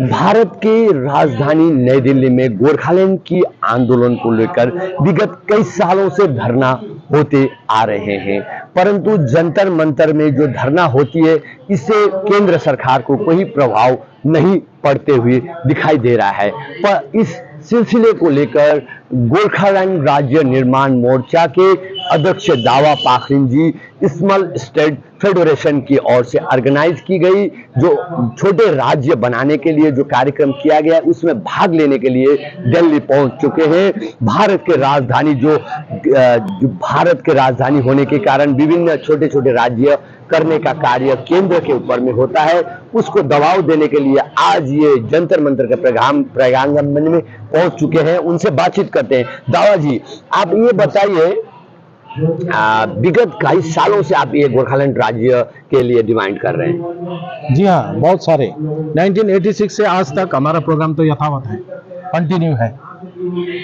भारत की राजधानी नई दिल्ली में गोरखालैंड की आंदोलन को लेकर विगत कई सालों से धरना होते आ रहे हैं, परंतु जंतर मंतर में जो धरना होती है इससे केंद्र सरकार को कोई प्रभाव नहीं पड़ते हुए दिखाई दे रहा है। पर इस सिलसिले को लेकर गोरखालैंड राज्य निर्माण मोर्चा के अध्यक्ष दावा पाखरिन जी स्मॉल स्टेट फेडरेशन की ओर से ऑर्गेनाइज की गई जो छोटे राज्य बनाने के लिए जो कार्यक्रम किया गया उसमें भाग लेने के लिए दिल्ली पहुंच चुके हैं। भारत के राजधानी होने के कारण विभिन्न छोटे छोटे राज्य करने का कार्य केंद्र के ऊपर में होता है, उसको दबाव देने के लिए आज ये जंतर मंतर के प्रांगण में पहुंच चुके हैं। उनसे बातचीत करते हैं। दावा जी, आप ये बताइए, विगत कई सालों से आप ये गोरखालैंड राज्य के लिए डिमांड कर रहे हैं। जी हाँ, बहुत सारे 1986 से आज तक हमारा प्रोग्राम तो यथावत है, कंटिन्यू है।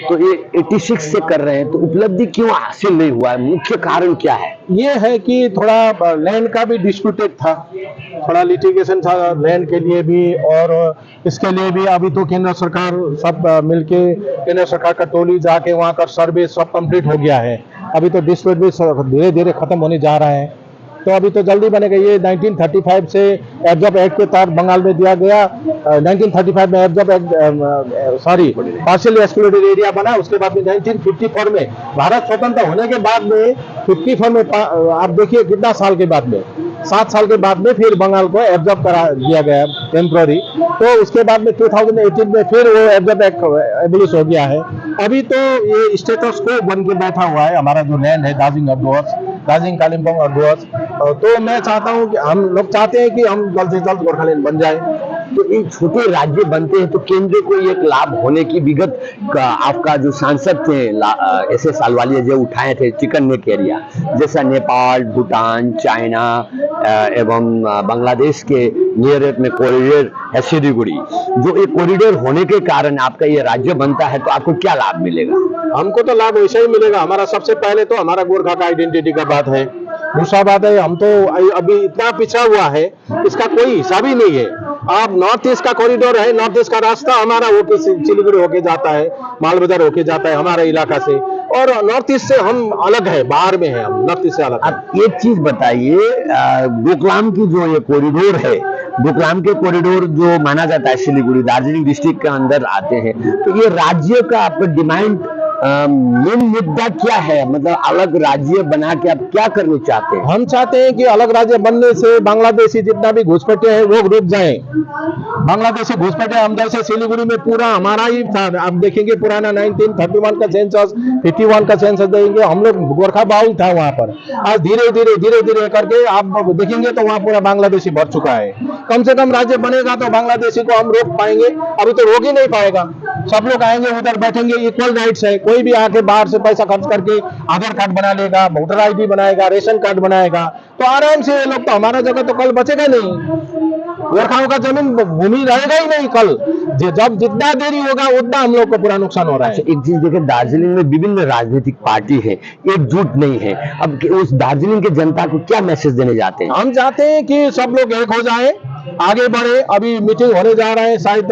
तो ये 86 से कर रहे हैं, तो उपलब्धि क्यों हासिल नहीं हुआ है? मुख्य कारण क्या है? ये है कि थोड़ा लैंड का भी डिस्प्यूटेड था, थोड़ा लिटिगेशन था लैंड के लिए भी, और इसके लिए भी अभी तो केंद्र सरकार सब मिलके केंद्र सरकार का टोली जाके वहाँ का सर्वे सब कंप्लीट हो गया है। अभी तो डिस्प्यूट भी धीरे धीरे खत्म होने जा रहा है, तो अभी तो जल्दी बनेगा। ये 1935 से एब्जॉर्ब एक्ट के तहत बंगाल में दिया गया। 1935 में पार्शियली एक्सक्लूडेड एरिया बना। उसके बाद में 1954 में भारत स्वतंत्र होने के बाद में 54 में आप देखिए कितना साल के बाद में 7 साल के बाद में फिर बंगाल को एब्जॉर्ब करा दिया गया टेम्पररी। तो उसके बाद में 2018 में फिर वो एब्जॉर्ब एक्ट एबलिश हो गया है। अभी तो ये स्टेटस को बन के बैठा हुआ है हमारा जो लैंड है दार्जिलिंग कालिम्पोंग और डुवर्स। तो मैं चाहता हूँ कि हम लोग चाहते हैं कि हम जल्द से जल्द गोरखालैंड बन जाए। तो ये छोटे राज्य बनते हैं तो केंद्र को एक लाभ होने की विगत का आपका जो सांसद थे ऐसे सालवालिया जो उठाए थे चिकन नेक एरिया, जैसा नेपाल, भूटान, चाइना एवं बांग्लादेश के नियर में कॉरिडोर है सिलीगुड़ी, जो एक कॉरिडोर होने के कारण आपका ये राज्य बनता है, तो आपको क्या लाभ मिलेगा? हमको तो लाभ वैसा ही मिलेगा। हमारा सबसे पहले तो हमारा गोरखा का आइडेंटिटी का बात है। दूसरा बात है, हम तो अभी इतना पिछड़ा हुआ है, इसका कोई हिसाब ही नहीं है। आप नॉर्थ ईस्ट का कॉरिडोर है, नॉर्थ ईस्ट का रास्ता हमारा होके सिलीगुड़ी होके जाता है, माल बाजार होके जाता है हमारे इलाका से, और नॉर्थ ईस्ट से हम अलग है, बाहर में है, हम नॉर्थ ईस्ट से अलग। आप एक चीज बताइए, डोकलाम की जो ये कॉरिडोर है, डोकलाम के कॉरिडोर जो माना जाता है सिलीगुड़ी दार्जिलिंग डिस्ट्रिक्ट के अंदर आते हैं, तो ये राज्य का आपका डिमांड मेन मुद्दा क्या है? मतलब अलग राज्य बना के आप क्या करना चाहते हैं? हम चाहते हैं कि अलग राज्य बनने से बांग्लादेशी जितना भी घुसपैठे हैं वो रुक जाएं। बांग्लादेशी घुसपैठे हम जैसे सिलीगुड़ी में पूरा हमारा ही था। आप देखेंगे पुराना 1931 का सेंसस, 51 का सेंसस देखेंगे, हम लोग गोरखा बाहुल था वहां पर। आज धीरे धीरे करके आप देखेंगे तो वहां पूरा बांग्लादेशी भर चुका है। कम से कम राज्य बनेगा तो बांग्लादेशी को हम रोक पाएंगे। अभी तो रोक ही नहीं पाएगा। सब लोग आएंगे, उधर बैठेंगे, इक्वल राइट्स है। कोई भी आके बाहर से पैसा खर्च करके आधार कार्ड बना लेगा, वोटर आईडी बनाएगा, रेशन कार्ड बनाएगा, तो आराम से ये लोग, तो हमारा जगह तो कल बचेगा नहीं। गोरखाओं का जमीन भूमि रहेगा ही नहीं कल। जब जितना देरी होगा उतना हम लोग को पूरा नुकसान हो रहा है। एक चीज देखें, दार्जिलिंग में विभिन्न राजनीतिक पार्टी है, एकजुट नहीं है। अब उस दार्जिलिंग की जनता को क्या मैसेज देने जाते हैं? हम चाहते हैं कि सब लोग एक हो जाए, आगे बढ़े। अभी मीटिंग होने जा रहा है, शायद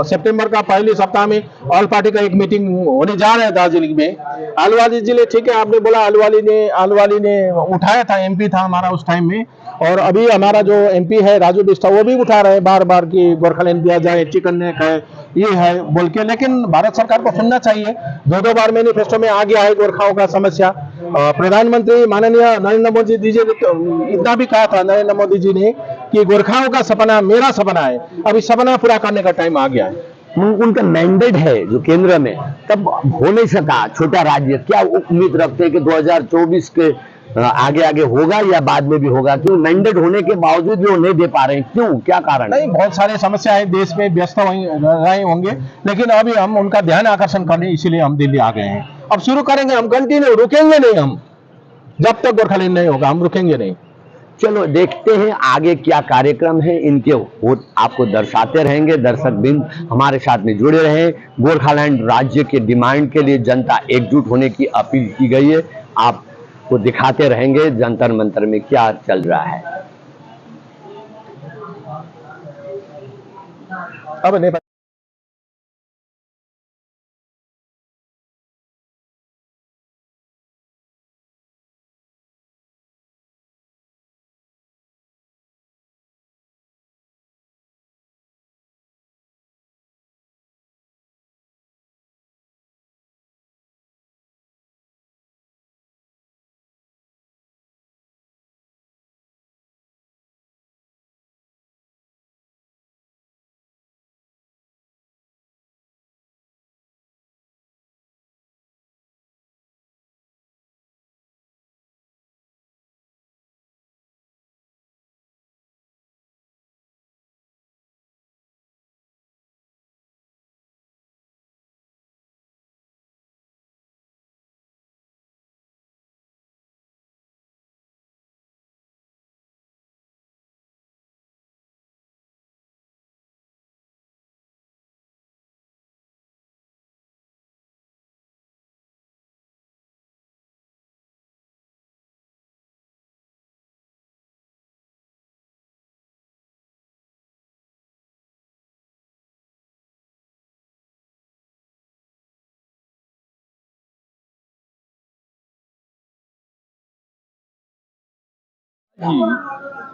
सितंबर का पहले सप्ताह में ऑल पार्टी का एक मीटिंग होने जा रहा है दार्जिलिंग में। अहलुवालिया जिले, ठीक है आपने बोला, अहलुवालिया ने उठाया था, एमपी था हमारा उस टाइम में, और अभी हमारा जो एमपी है राजू बिष्ट वो भी उठा रहे हैं बार बार कि गोरखालैंड दिया जाए, चिकन नेक है, ये है बोल के। लेकिन भारत सरकार को सुनना चाहिए। 2 बार मैनिफेस्टो में आ गया है गोरखाओं का समस्या। प्रधानमंत्री माननीय नरेंद्र मोदी जी ने इतना भी कहा था, नरेंद्र मोदी जी ने, कि गोरखाओं का सपना मेरा सपना है। अभी सपना पूरा करने का टाइम आ गया है। उनका मैंडेट है जो केंद्र में, तब हो नहीं सका छोटा राज्य। क्या उम्मीद रखते हैं कि 2024 के आगे होगा या बाद में भी होगा? क्यों मैंडेट होने के बावजूद भी वो नहीं दे पा रहे हैं? क्यों, क्या कारण? नहीं, बहुत सारे समस्या है, देश में व्यस्त रहे होंगे, लेकिन अभी हम उनका ध्यान आकर्षण करने इसीलिए हम दिल्ली आ गए हैं। अब शुरू करेंगे, हम कंटिन्यू रुकेंगे नहीं। हम जब तक गोरखालैंड नहीं होगा हम रुकेंगे नहीं। चलो देखते हैं आगे क्या कार्यक्रम है, इनके आपको दर्शाते रहेंगे। दर्शक बिंद हमारे साथ में जुड़े रहें। गोरखालैंड राज्य के डिमांड के लिए जनता एकजुट होने की अपील की गई है। आपको दिखाते रहेंगे जंतर मंतर में क्या चल रहा है। अब नहीं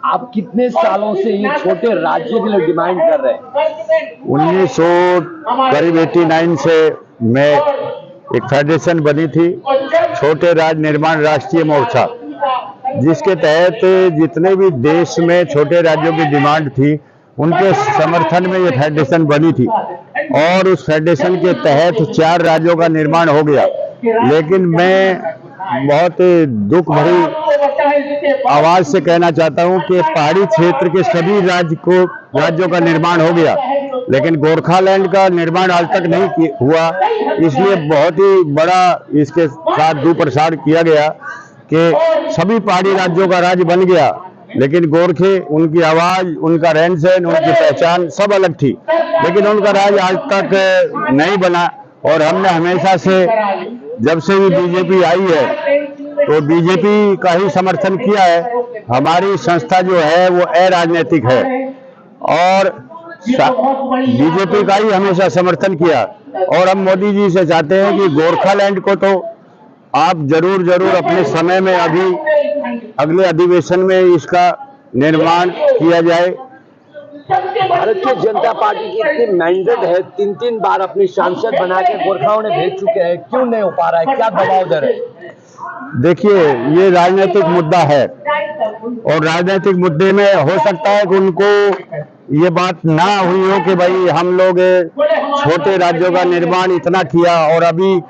आप कितने सालों से ये छोटे राज्य के लिए डिमांड कर रहे हैं? 1989 से मैं एक फेडरेशन बनी थी, छोटे राज्य निर्माण राष्ट्रीय मोर्चा, जिसके तहत जितने भी देश में छोटे राज्यों की डिमांड थी उनके समर्थन में ये फेडरेशन बनी थी और उस फेडरेशन के तहत 4 राज्यों का निर्माण हो गया। लेकिन मैं बहुत दुख भरी आवाज से कहना चाहता हूं कि पहाड़ी क्षेत्र के सभी राज्यों का निर्माण हो गया, लेकिन गोरखालैंड का निर्माण आज तक नहीं हुआ। इसलिए बहुत ही बड़ा इसके साथ दुप्रसार किया गया कि सभी पहाड़ी राज्यों का राज्य बन गया, लेकिन गोरखे, उनकी आवाज, उनका रहन सहन, उनकी पहचान सब अलग थी, लेकिन उनका राज्य आज तक नहीं बना। और हमने हमेशा से, जब से भी बीजेपी आई है, तो बीजेपी का ही समर्थन किया है। हमारी संस्था जो है वो अराजनीतिक है और बीजेपी का ही हमेशा समर्थन किया। और हम मोदी जी से चाहते हैं कि गोरखालैंड को तो आप जरूर अपने समय में, अभी अगले अधिवेशन में इसका निर्माण किया जाए। भारतीय जनता पार्टी की इतनी मैंडेट है, 3 बार अपनी सांसद बना के गोरखाओं ने भेज चुके हैं, क्यों नहीं हो पा रहा है? क्या दबाव दे रहे हैं? देखिए, ये राजनीतिक मुद्दा है और राजनीतिक मुद्दे में हो सकता है कि उनको ये बात ना हुई हो कि भाई हम लोग छोटे राज्यों का निर्माण इतना किया और अभी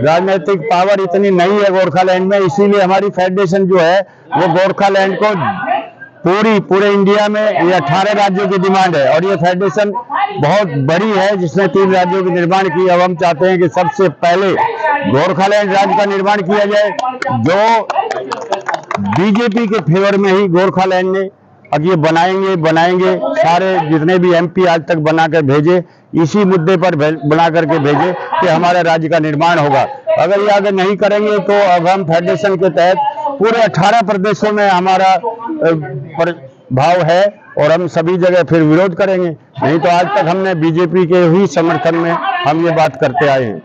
राजनीतिक पावर इतनी नहीं है गोरखालैंड में, इसीलिए हमारी फेडरेशन जो है वो गोरखालैंड को पूरे इंडिया में ये 18 राज्यों की डिमांड है और ये फेडरेशन बहुत बड़ी है जिसने 3 राज्यों की निर्माण की। अब हम चाहते हैं कि सबसे पहले गोरखालैंड राज्य का निर्माण किया जाए, जो बीजेपी के फेवर में ही गोरखालैंड ने अब ये बनाएंगे। सारे जितने भी एमपी आज तक बना कर भेजे, इसी मुद्दे पर बना करके भेजे कि हमारे राज्य का निर्माण होगा। अगर ये आगे नहीं करेंगे तो अब हम फेडरेशन के तहत पूरे 18 प्रदेशों में हमारा भाव है और हम सभी जगह फिर विरोध करेंगे। नहीं तो आज तक हमने बीजेपी के ही समर्थन में हम ये बात करते आए हैं।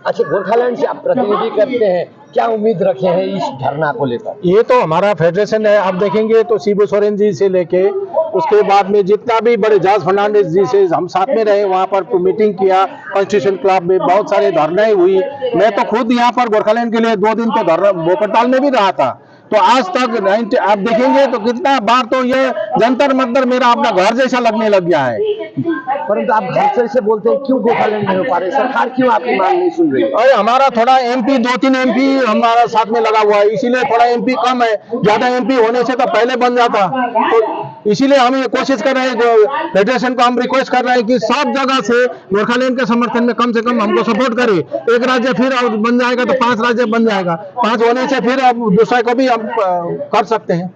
अच्छा, गोरखालैंड से आप प्रतिनिधि करते हैं, क्या उम्मीद रखे हैं इस धरना को लेकर? ये तो हमारा फेडरेशन है, आप देखेंगे तो शिबू सोरेन जी से लेके उसके बाद में जितना भी बड़े जॉर्ज फर्नांडिस जी से हम साथ में रहे, वहाँ पर मीटिंग किया, कॉन्स्टिट्यूशन क्लब में बहुत सारे धरनाएं हुई। मैं तो खुद यहाँ पर गोरखालैंड के लिए 2 दिन तो धरना भोकरताल में भी रहा था। तो आज तक आप देखेंगे तो कितना बार तो ये जंतर मंतर मेरा अपना घर जैसा लगने लग गया है। परंतु आप घर से बोलते हैं, क्यों गोरखालैंड नहीं हो पा रहे? सरकार क्यों आपकी मांग नहीं सुन रही? और हमारा थोड़ा एमपी 2-3 एमपी हमारा साथ में लगा हुआ है, इसीलिए थोड़ा एमपी कम है। ज्यादा एमपी होने से तो पहले बन जाता, तो इसीलिए हम ये कोशिश कर रहे हैं, फेडरेशन को हम रिक्वेस्ट कर रहे हैं कि सब जगह से गोरखालैंड के समर्थन में कम से कम हमको सपोर्ट करे। एक राज्य फिर बन जाएगा तो 5 राज्य बन जाएगा, 5 होने से फिर अब दूसरे को भी हम कर सकते हैं।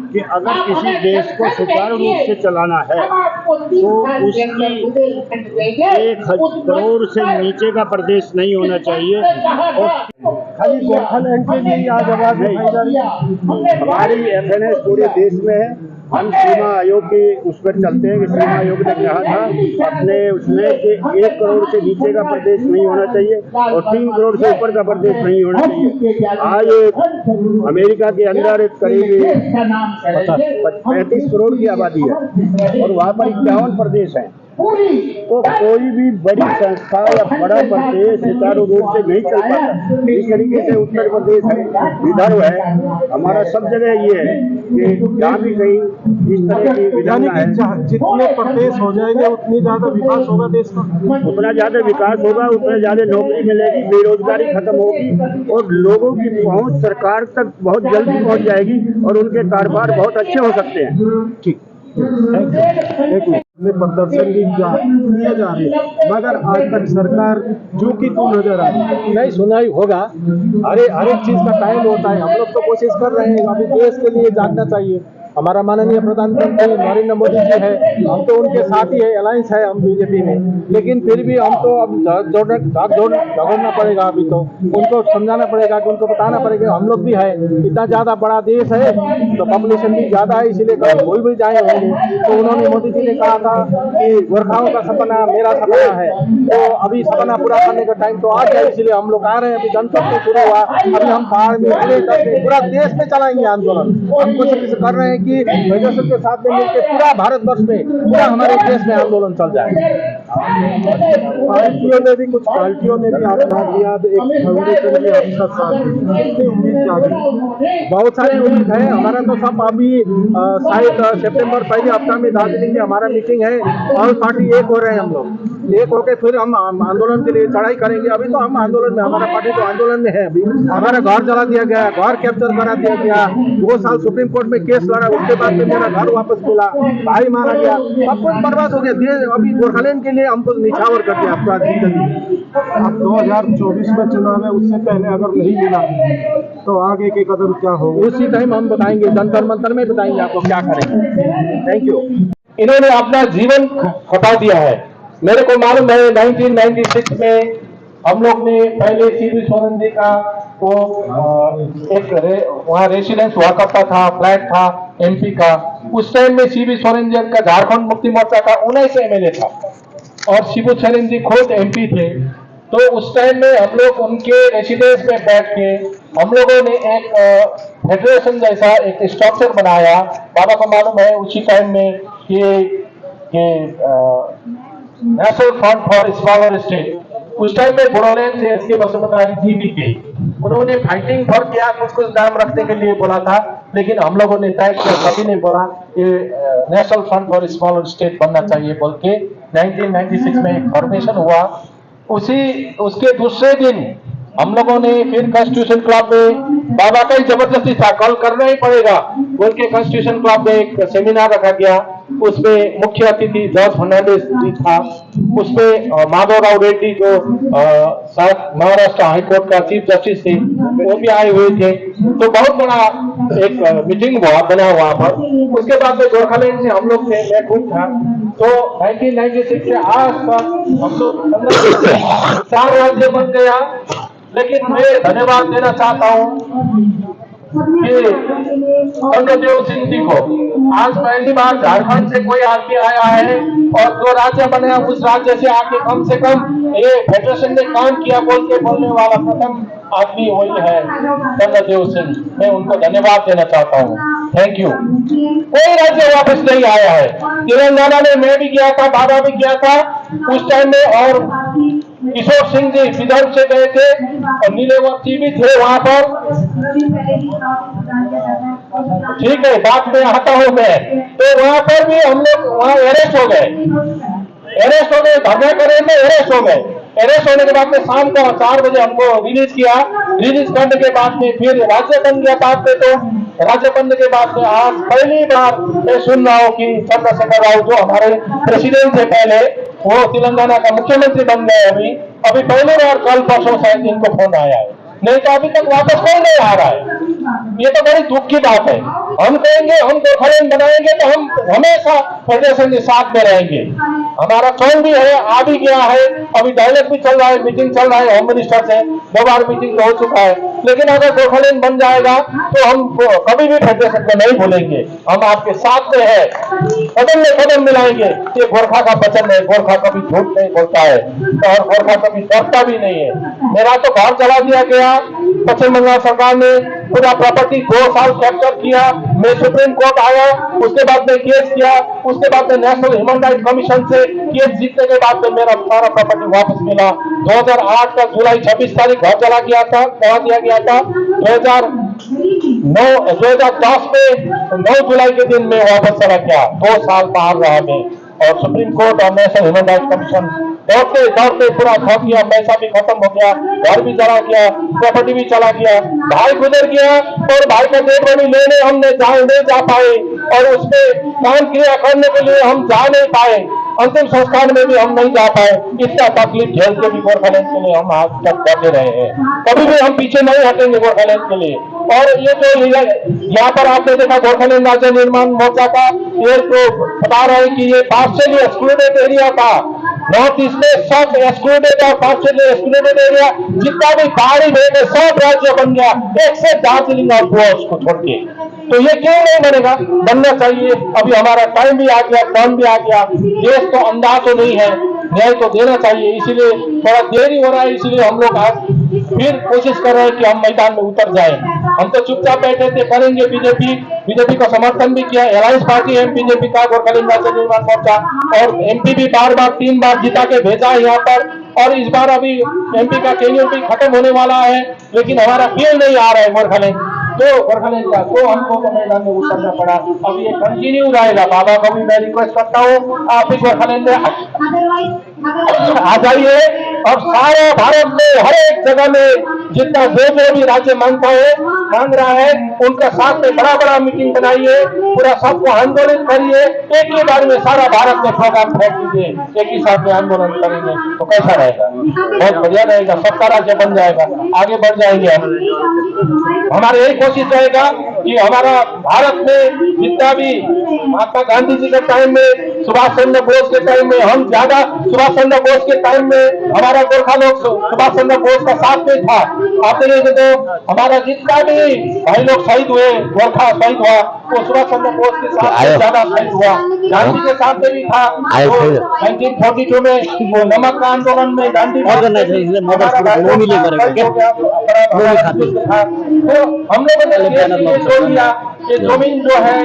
कि अगर किसी देश को सुचारू रूप से चलाना है तो उसकी 1 करोड़ से नीचे का प्रदेश नहीं होना चाहिए। और खाली गोरखालैंड के लिए आज आवाज उठाई जा रही है। हमारी FNS पूरे देश में है। हम सीमा आयोग के उस पर चलते हैं कि सीमा आयोग ने कहा था अपने उसमें कि 1 करोड़ से नीचे का प्रदेश नहीं होना चाहिए और 3 करोड़ से ऊपर का प्रदेश नहीं होना चाहिए। आज अमेरिका के अंदर करीब 35 करोड़ की आबादी है और वहाँ पर 51 प्रदेश हैं। तो कोई भी बड़ी संस्था या बड़ा प्रदेश सुचारू रूप से नहीं चल पाता। इस तरीके से उत्तर प्रदेश है, विदर्भ है, हमारा सब जगह ये है कि जहाँ भी कहीं इस तरह की विधान है, जितने प्रदेश हो जाएंगे उतनी ज्यादा विकास होगा देश का, उतना ज्यादा विकास होगा, उतना ज्यादा नौकरी मिलेगी, बेरोजगारी खत्म होगी और लोगों की पहुंच सरकार तक बहुत जल्दी पहुंच जाएगी और उनके कारोबार बहुत अच्छे हो सकते हैं। ठीक प्रदर्शन भी किया जा रही है, मगर आज तक सरकार जो कि तू नजर आ रही है नहीं सुनाई होगा। हर एक चीज का टाइम होता है। हम लोग तो कोशिश कर रहे हैं, अभी देश के लिए जानना चाहिए। हमारा माननीय प्रधानमंत्री नरेंद्र मोदी जी है, हम तो उनके साथ ही है, अलायंस है हम बीजेपी में, लेकिन फिर भी हम तो अब दौड़ना पड़ेगा। अभी तो उनको समझाना पड़ेगा कि उनको बताना पड़ेगा हम लोग भी है, इतना ज़्यादा बड़ा देश है तो पॉपुलेशन भी ज़्यादा है, इसीलिए कहीं भूल भी जाए होंगे। तो उन्होंने मोदी जी ने कहा था कि गोरखाओं का सपना मेरा सपना है, तो अभी सपना पूरा करने का टाइम तो आ गया, इसलिए हम लोग आ रहे हैं। अभी जनपद से शुरू हुआ, अभी हम पहाड़ में पूरा देश में चलाएंगे आंदोलन। हम कोशिश कर रहे हैं कि फेडरेशन के साथ में मिलकर पूरा भारतवर्ष में, पूरा हमारे देश में आंदोलन चल जाए। पार्टियों ने भी कुछ पार्टियों ने भी आपका दिया, एक फाउंडेशन भी आपका साथ, कितनी उम्मीद जागी? बहुत सारी उम्मीद है हमारा तो सब। अभी शायद सितंबर पहले हफ्ता में दार्जिलिंग में हमारा मीटिंग है, ऑल पार्टी एक हो रहे हैं हम लोग, एक होके फिर हम आंदोलन के लिए चढ़ाई करेंगे। अभी तो हम आंदोलन में, हमारा पार्टी तो आंदोलन में है। अभी हमारा घर जला दिया गया, घर कैप्चर करा दिया गया, 2 साल सुप्रीम कोर्ट में केस लड़ा, उसके बाद में मेरा घर वापस मिला, भाई मारा गया, सब कुछ बर्बाद हो गया। अभी गोरखालैंड के लिए हमको निछावर कर दिया अपराध जिंदगी। अब 2024 में चुनाव है, उससे पहले अगर नहीं मिला तो आगे के कदम क्या होंगे उसी टाइम हम बताएंगे, जंतर मंतर में बताएंगे आपको क्या करेंगे। Thank you. इन्होंने अपना जीवन खपा दिया है। मेरे को मालूम है 1996 में हम लोग ने पहले सीबी सोरेन जी का वो वहाँ रेसिडेंस हुआ करता था, फ्लैट था MP का। उस टाइम में सीबी सोरेन जी का झारखंड मुक्ति मोर्चा का 19 MLA था और शिबू सोरेन जी खुद MP थे। तो उस टाइम में हम लोग उनके रेसिडेंस में बैठ के हम लोगों ने एक फेडरेशन जैसा एक स्ट्रक्चर बनाया। बाबा को मालूम है उसी टाइम में ये national front for smaller state, उस टाइम में बोडोलैंड से SK बसुमतारी जी भी गई। उन्होंने फाइटिंग फॉर किया, कुछ नाम रखने के लिए बोला था, लेकिन हम लोगों ने तय किया, कभी नहीं बोला ये national front for smaller state बनना चाहिए बोल के 1996 में एक फॉर्मेशन हुआ। उसके दूसरे दिन हम लोगों ने फिर कॉन्स्टिट्यूशन क्लब में, बाबा का ही जबरदस्ती था, कल करना ही पड़ेगा बोल के कॉन्स्टिट्यूशन क्लब में एक सेमिनार रखा गया। उसमें मुख्य अतिथि जॉर्ज फर्नांडिस जी था, उसमें माधव राव रेड्डी जो महाराष्ट्र हाईकोर्ट का चीफ जस्टिस थे वो भी आए हुए थे। तो बहुत बड़ा एक मीटिंग बना वहां पर। उसके बाद में गोरखालैंड से हम लोग थे, मैं खुद था। तो 1996 से आज तक हम लोग 4 राज्य बन गया। लेकिन मैं धन्यवाद देना चाहता हूँ कि कर्णदेव सिंह जी को, आज पहली बार झारखंड से कोई आदमी आया है और जो राज्य बने उस राज्य से आके कम से कम ये फेडरेशन ने काम किया बोल के बोलने वाला प्रथम आदमी वही है कर्णदेव सिंह। मैं उनको धन्यवाद देना चाहता हूँ। Thank you. कोई राज्य वापस नहीं आया है। तेलंगाना में मैं भी गया था, बाबा भी गया था उस टाइम में, और किशोर सिंह जी विदर्भ से गए थे और नीलेवर जी भी थे वहां पर। ठीक है, बात में आता हूं मैं। तो वहां पर भी हम लोग वहां अरेस्ट हो गए, धरना करे में अरेस्ट हो गए। अरेस्ट होने के बाद में शाम को 4 बजे हमको रिलीज किया। रिलीज करने के बाद में फिर राज्य बन गया। बाद में तो राज्य बनने के बाद में आज पहली बार मैं सुन रहा हूँ कि चंद्रशेखर राव जो हमारे प्रेसिडेंट थे पहले, वो तेलंगाना का मुख्यमंत्री बन गए। अभी पहली बार कल परसों शायद इनको फोन आया है, नहीं तो अभी तक वापस कोई नहीं आ रहा है। ये तो बड़ी दुख की बात है। हम कहेंगे हम गोरखालैंड बनाएंगे तो हम हमेशा फेडरेशन के साथ में रहेंगे। हमारा चौन भी है, आ भी गया है, अभी डायलॉग भी चल रहा है, मीटिंग चल रहा है होम मिनिस्टर से, 2 बार मीटिंग हो चुका है। लेकिन अगर गोरखालैंड बन जाएगा तो हम कभी भी फेडरेशन को नहीं भूलेंगे, हम आपके साथ में है, कदम में कदम मिलाएंगे। ये गोरखा का वचन है, गोरखा कभी झूठ नहीं बोलता है और गोरखा कभी डरता भी नहीं है। मेरा तो घर चला दिया गया, पश्चिम बंगाल सरकार ने पूरा प्रॉपर्टी 2 साल कैप्चर किया, मैं सुप्रीम कोर्ट आया, उसके बाद में केस किया, उसके बाद में नेशनल ह्यूमन राइट कमीशन से केस जीतने के बाद में मेरा सारा प्रॉपर्टी वापस मिला। 2008 का जुलाई 26 तारीख घर चला दिया गया था। 2010 में 9 जुलाई के दिन में वापस चला गया। 2 साल बाहर रहा मैं और सुप्रीम कोर्ट और नेशनल ह्यूमन राइट कमीशन दौड़ते पूरा थक गया, पैसा भी खत्म हो गया, घर भी चला गया, प्रॉपर्टी भी चला गया, भाई गुजर गया और भाई का डेड बॉडी लेने हम नहीं जा पाए और उसमें काम क्रिया करने के लिए हम जा नहीं पाए, अंतिम संस्कार में भी हम नहीं जा पाए। इतना तकलीफ झेल के भी गोरखालैंड के लिए हम आज तक बढ़ते रहे हैं, कभी भी हम पीछे नहीं हटेंगे गोरखालैंड के लिए। और ये जो यहाँ पर आपने देखा गोरखालैंड राज्य निर्माण मोर्चा का, ये तो बता रहे हैं कि ये पार्शियली एक्सक्लूडेड एरिया था, नॉर्थ ईस्ट में सब एक्सक्लूडेड और पार्शियली एक्सक्लूडेड एरिया, जितना भी पहाड़ी भेद है सब राज्य बन गया, एक से दार्जिलिंग और गोवा उसको छोड़ के। तो ये क्यों नहीं बनेगा? बनना चाहिए। अभी हमारा टाइम भी आ गया, टर्न भी आ गया, देश तो अंधा तो नहीं है, न्याय तो देना चाहिए। इसीलिए थोड़ा देरी हो रहा है, इसीलिए हम लोग आज फिर कोशिश कर रहे हैं कि हम मैदान में उतर जाएं। हम तो चुपचाप बैठे थे, करेंगे। बीजेपी का समर्थन भी किया, अलायंस पार्टी है बीजेपी का, गोरखालैंड राज्य निर्माण मोर्चा, और एमपी भी 3 बार जिता के भेजा है यहाँ पर। और इस बार अभी एमपी का कैन्यूटी खत्म होने वाला है, लेकिन हमारा फील नहीं आ रहा है गोरखालैंड का, तो हमको मैदान में उतरना पड़ा। अब ये कंटिन्यू रहेगा। बाबा को भी मैं रिक्वेस्ट करता हूँ, आप भी गोरखालैंड में आ जाइए और सारे भारत में हर एक जगह में जितना जो भी राज्य मांग रहा है उनका साथ में बड़ा मीटिंग बनाइए, पूरा सबको आंदोलन करिए, एक ही बार में सारा भारत में प्रोग्राम फेंक दीजिए, एक ही साथ में आंदोलन करेंगे तो कैसा रहेगा? बहुत बढ़िया रहेगा, सबका राज्य बन जाएगा, आगे बढ़ जाएंगे हम। हमारी यही कोशिश रहेगा कि हमारा भारत में जितना भी महात्मा गांधी जी के टाइम में, सुभाष चंद्र बोस के टाइम में, हम ज्यादा सुभाष चंद्र बोस के टाइम में हमारा गोरखा लोग सुभाष चंद्र बोस का साथ में था। आपने ये तो हमारा जितना भी भाई लोग शहीद हुए, गोरखा शहीद हुआ, वो सुभाष चंद्र बोस के साथ में ज्यादा शहीद हुआ, गांधी के साथ में भी था। 1942 में वो नमक का आंदोलन में गांधी तो हम लोगों ने छोड़ दिया। ये जमीन जो है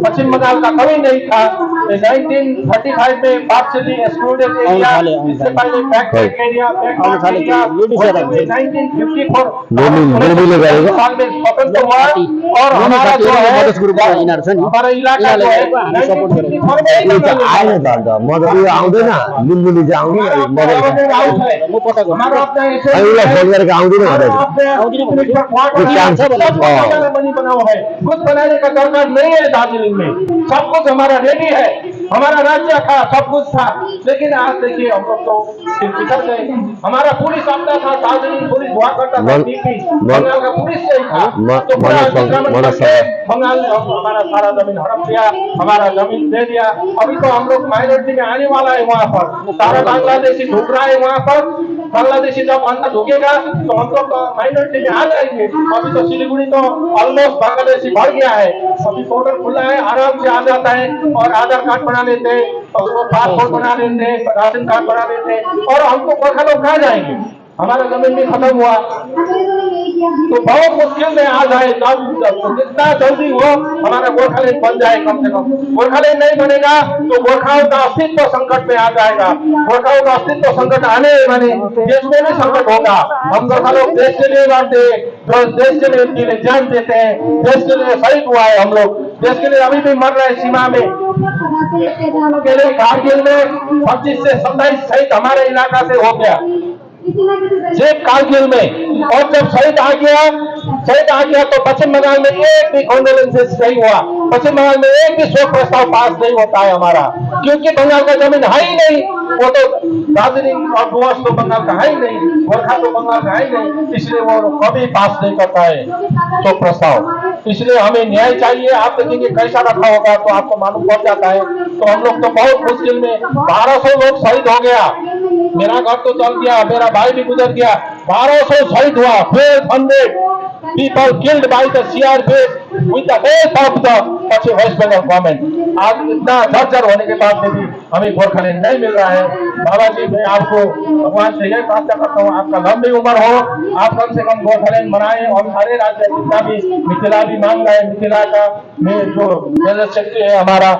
पश्चिम बंगाल का कभी नहीं था। 1935 में पार्शियली एक्सक्लूडेड एरिया, इससे पहले बैकवर्ड एरिया, 1954 साल में स्वतंत्र हुआ और हमारा जो है हमारा इलाका जो है बना हुआ है। कुछ बनाने का दरकार नहीं है दार्जिलिंग में, सब कुछ हमारा रेडी है, हमारा राज्य था, सब कुछ था। लेकिन आज देखिए हम लोग तो बिखर गए। हमारा पुलिस आता था, दार्जिलिंग पुलिस हुआ करता था, बंगाल का पुलिस से था, तो बंगाल ने हमारा सारा जमीन हड़प दिया, हमारा जमीन दे दिया। अभी तो हम लोग माइनॉरिटी में आने वाला है, वहाँ पर सारा बांग्लादेशी ढूंढ रहा है। वहाँ पर बांग्लादेशी जब अंदर ढुकेगा तो हम लोग माइनॉरिटी में आ जाएंगे। अभी तो सिलीगुड़ी तो ऑलमोस्ट बांग्लादेशी भर गया है, अभी बॉर्डर खुला है, आराम से आ जाता है और आधार कार्ड बना लेते हैं, पासपोर्ट बना लेते हैं, राशन कार्ड बना लेते हैं, और हमको गोरखा लोग कहाँ जाएंगे? हमारा जमीन भी खत्म हुआ तो बहुत मुश्किल में आ जाए। जितना जल्दी हो हमारा गोरखालैंड बन जाए, कम से कम। गोरखालैंड नहीं बनेगा तो गोरखाओं का अस्तित्व संकट में आ जाएगा। गोरखाओं का अस्तित्व संकट आने माने देश में भी संकट होगा। हम गोरखा लोग देश के लिए लड़ते, देश के लिए जान देते हैं, देश के लिए शहीद हुआ है। हम लोग देश के लिए अभी भी मर रहे हैं सीमा में। कारगिल में 25 से 27 शहीद हमारे इलाका से हो गया, सिर्फ कारगिल में। और जब शहीद आ गया तो पश्चिम बंगाल में एक भी कॉन्डोलेंसेस नहीं हुआ। पश्चिम बंगाल में एक भी शोक प्रस्ताव पास नहीं होता है हमारा, क्योंकि बंगाल का जमीन है ही नहीं। वो तो दार्जिलिंग और डुवर्स तो बंगाल का है ही नहीं, गोरखा तो बंगाल का है ही नहीं, इसलिए वो कभी पास नहीं करता है शोक प्रस्ताव। इसलिए हमें न्याय चाहिए। आप देखेंगे कैसा रखा होगा तो आपको मालूम पड़ जाता है। तो हम लोग तो बहुत मुश्किल में 1200 लोग शहीद हो गया, मेरा घर तो चल गया, मेरा भाई भी गुजर गया, 1200 शहीद हुआ, 1200 people killed by the CRPF with the help of the पश्चिम वेस्ट बंगाल गवर्नमेंट। आज इतना जर्जर होने के बाद में भी हमें गोरखालैंड नहीं मिल रहा है। बाबा जी, मैं आपको भगवान से यही प्रार्थना करता हूँ, आपका लंबी उम्र हो, आप कम से कम गोरखालैंड मनाएं। और सारे राज्य जितना भी मिथिला भी मांग रहे हैं, मिथिला का में जो जनरल सेक्रेटरी है हमारा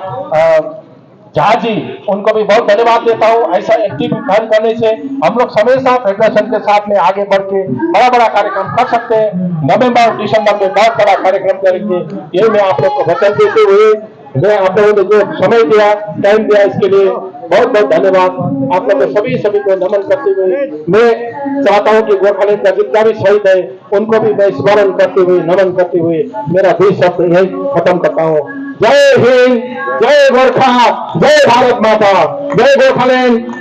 जहाँ जी, उनको भी बहुत धन्यवाद देता हूँ। ऐसा एक्टिव काम करने से हम लोग हमेशा फेडरेशन के साथ में आगे बढ़ के बड़ा बड़ा कार्यक्रम कर सकते हैं। नवंबर और दिसंबर में बहुत बड़ा कार्यक्रम करेंगे, ये मैं आप लोग को वचन देते हुए मैं आप लोगों ने जो समय दिया, टाइम दिया, इसके लिए बहुत बहुत धन्यवाद। आप लोग सभी को नमन करते हुए मैं चाहता हूँ कि गोरखालैंड का जितना भी शहीद है उनको भी मैं स्मरण करते हुए, नमन करते हुए मेरा 2 शब्द यही खत्म करता हूँ। जय हिंद, जय गोरखा, जय भारत माता, जय गोरखालैंड।